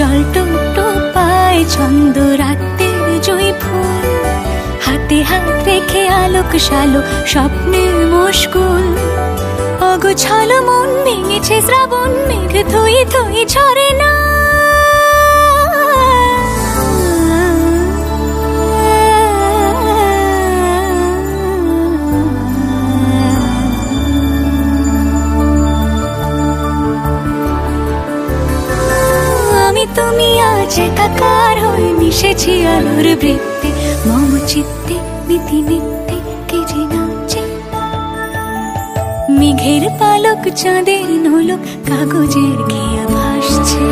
জল টুকটো পায় ছন্দ রাতের জুঁই ফুল, হাতে হাত রেখে আলোক শালো স্বপ্নে মশগুল। অগোছালো মন ভেঙেছে শ্রাবণ মেঘ থই থই ঝরে না। আমি তুমি আজ একাকার হয়ে মিশেছি আলোর বৃত্তে, মম চিত্তে নীতি নিত্যে কে যে নাচে। মেঘের পালক চাঁদের নোলক কাগজের খেয়া ভাসছে।